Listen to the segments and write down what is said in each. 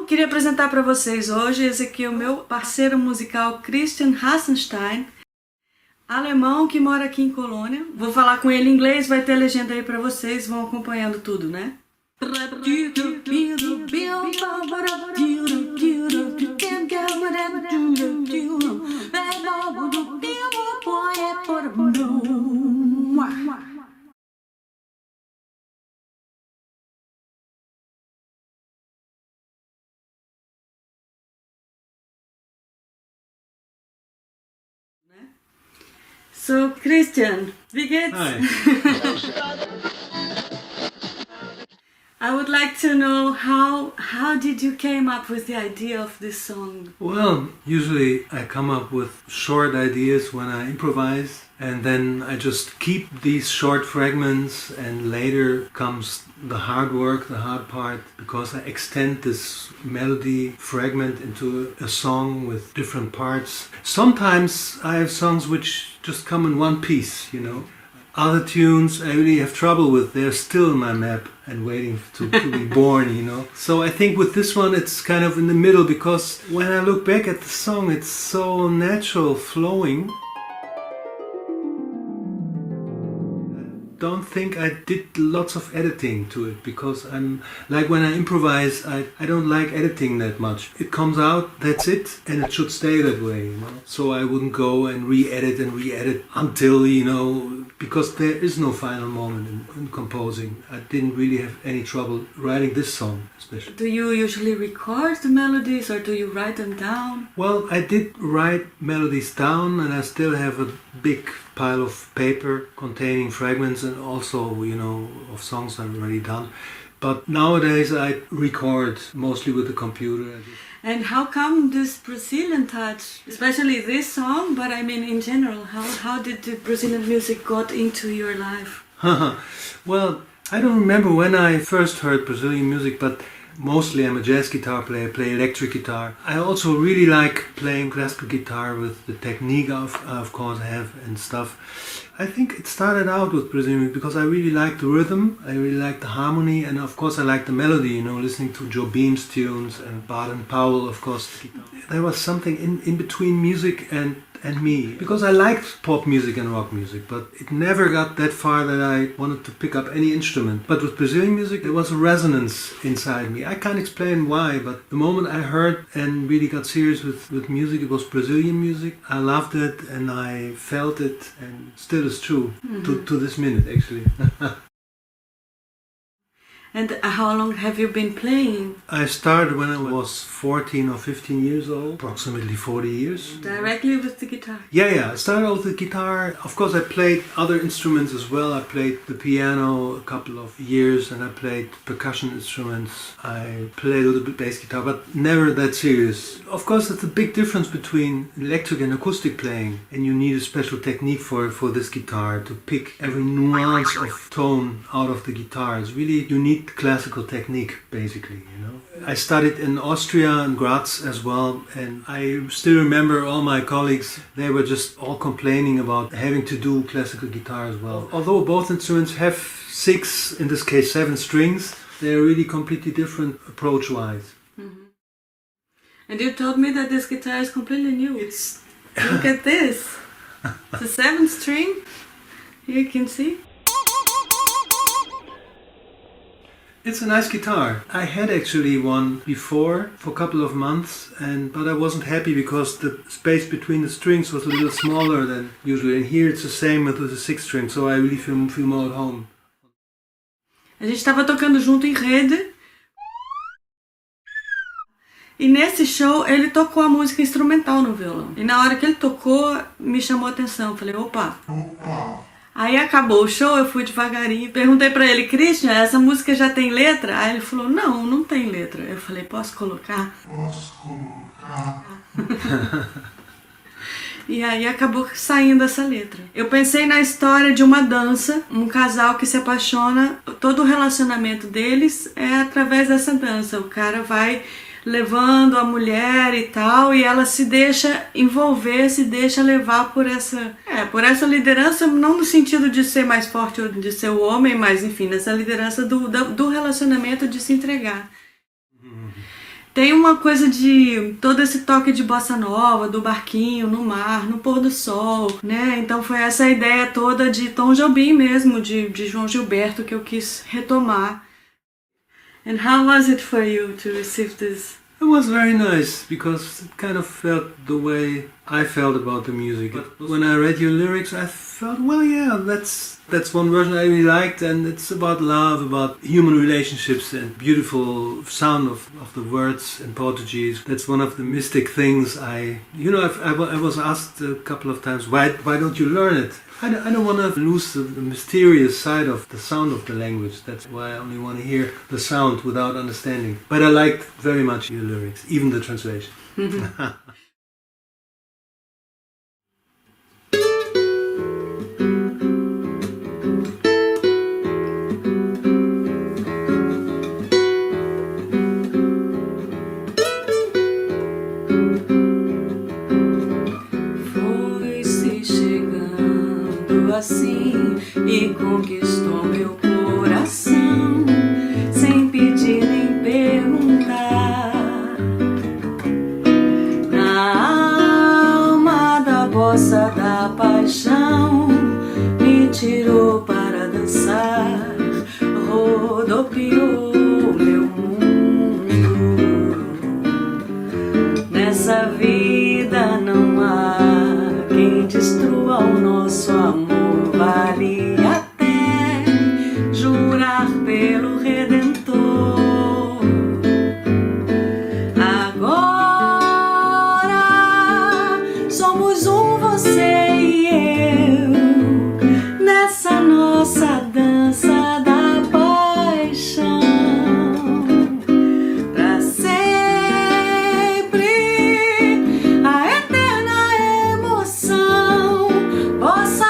queria apresentar para vocês hoje, esse aqui é o meu parceiro musical Christian Hassenstein, alemão que mora aqui em Colônia. Vou falar com ele em inglês, vai ter legenda aí para vocês, vão acompanhando tudo, né? So, Christian, wie geht's? Hi. I would like to know how did you came up with the idea of this song? Well, usually I come up with short ideas when I improvise, and then I just keep these short fragments, and later comes the hard work, the hard part, because I extend this melody fragment into a song with different parts. Sometimes I have songs which just come in one piece, you know. Other tunes I really have trouble with. They're still in my map and waiting to be born, you know. So I think with this one it's kind of in the middle, because when I look back at the song it's so natural, flowing. I don't think I did lots of editing to it, because I'm like, when I improvise I don't like editing that much. It comes out, that's it, and it should stay that way, you know. So I wouldn't go and re-edit until, you know, because there is no final moment in composing. I didn't really have any trouble writing this song especially. Do you usually record the melodies or do you write them down? Well, I did write melodies down, and I still have a big pile of paper containing fragments and also, you know, of songs I've already done. But nowadays I record mostly with the computer. And how come this Brazilian touch, especially this song, but I mean in general, how did the Brazilian music got into your life? Well, I don't remember when I first heard Brazilian music, but mostly I'm a jazz guitar player, play electric guitar. I also really like playing classical guitar with the technique of course I have and stuff. I think it started out with Brazilian music because I really like the rhythm, I really like the harmony, and of course I like the melody, you know, listening to Joe Beam's tunes and Baden Powell, of course. There was something in between music and me, because I liked pop music and rock music, but it never got that far that I wanted to pick up any instrument. But with Brazilian music there was a resonance inside me. I can't explain why, but the moment I heard and really got serious with music, it was Brazilian music. I loved it and I felt it, and still is true to this minute actually. And how long have you been playing? I started when I was 14 or 15 years old, approximately 40 years. Directly with the guitar? Yeah, I started out with the guitar. Of course I played other instruments as well. I played the piano a couple of years, and I played percussion instruments. I played a little bit bass guitar, but never that serious. Of course there's a big difference between electric and acoustic playing, and you need a special technique for this guitar to pick every nuance of tone out of the guitar. It's really, you need classical technique basically, you know. I studied in Austria and Graz as well, and I still remember all my colleagues, they were just all complaining about having to do classical guitar as well. Although both instruments have 6, in this case 7 strings, they're really completely different approach wise. Mm-hmm. And you told me that this guitar is completely new. Look at this. It's a 7 string. Here you can see. It's a nice guitar. I had actually one before for a couple of months, but I wasn't happy because the space between the strings was a little smaller than usual. And here it's the same with the 6 string, so I really feel more at home. A gente estava tocando junto em rede. E nesse show ele tocou a música instrumental no violão. E na hora que ele tocou, me chamou a atenção. Falei, opa. Aí acabou o show, eu fui devagarinho, perguntei pra ele, Christian, essa música já tem letra? Aí ele falou, não tem letra. Eu falei, posso colocar? Posso colocar. E aí acabou saindo essa letra. Eu pensei na história de uma dança, um casal que se apaixona, todo o relacionamento deles é através dessa dança. O cara vai levando a mulher e tal, e ela se deixa envolver, se deixa levar por essa liderança, não no sentido de ser mais forte ou de ser o homem, mas enfim, nessa liderança do relacionamento, de se entregar. Tem uma coisa de todo esse toque de bossa nova, do barquinho, no mar, no pôr do sol, né? Então foi essa ideia toda de Tom Jobim mesmo, de João Gilberto, que eu quis retomar. And how was it for you to receive this? It was very nice because it kind of felt the way I felt about the music. But when I read your lyrics, I felt, well, yeah, that's one version I really liked, and it's about love, about human relationships, and beautiful sound of the words in Portuguese. That's one of the mystic things I was asked a couple of times, why don't you learn it? I don't want to lose the mysterious side of the sound of the language. That's why I only want to hear the sound without understanding. But I liked very much your lyrics, even the translation. Assim e conquistou meu coração sem pedir nem perguntar. Na alma da bossa da paixão me tirou para dançar, rodopiou meu mundo. Nessa vida não há quem destrua o nosso amor. Vale até jurar pelo Redentor. Agora somos um, você e eu, nessa nossa dança da paixão. Pra sempre a eterna emoção. Vossa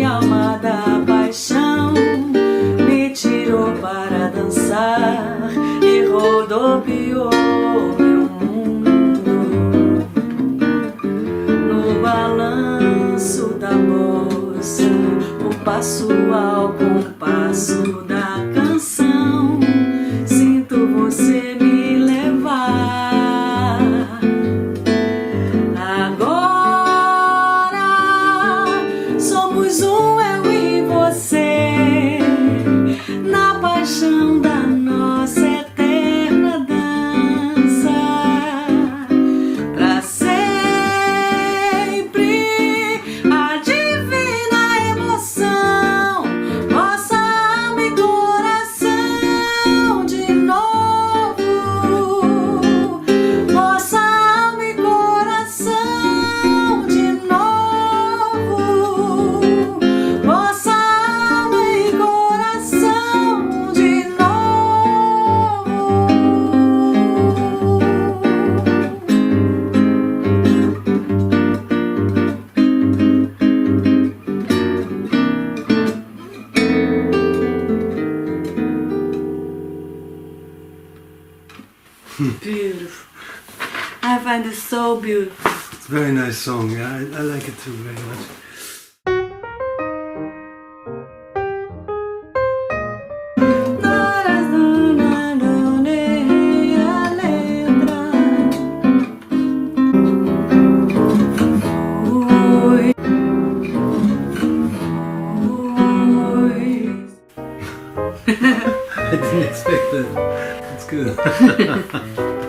alma da paixão me tirou para dançar e rodopiou meu mundo. No balanço da bossa, o passo ao compasso da canção, sinto você me levar. Agora somos um, eu e você, na paixão da nossa eterna dança. Pra sempre a divina emoção, nossa alma e coração de novo. Nossa alma e coração de novo. Nossa alma e coração de novo. Beautiful. I find it so beautiful. It's a very nice song. Yeah, I like it too very much. I didn't expect that. It's good.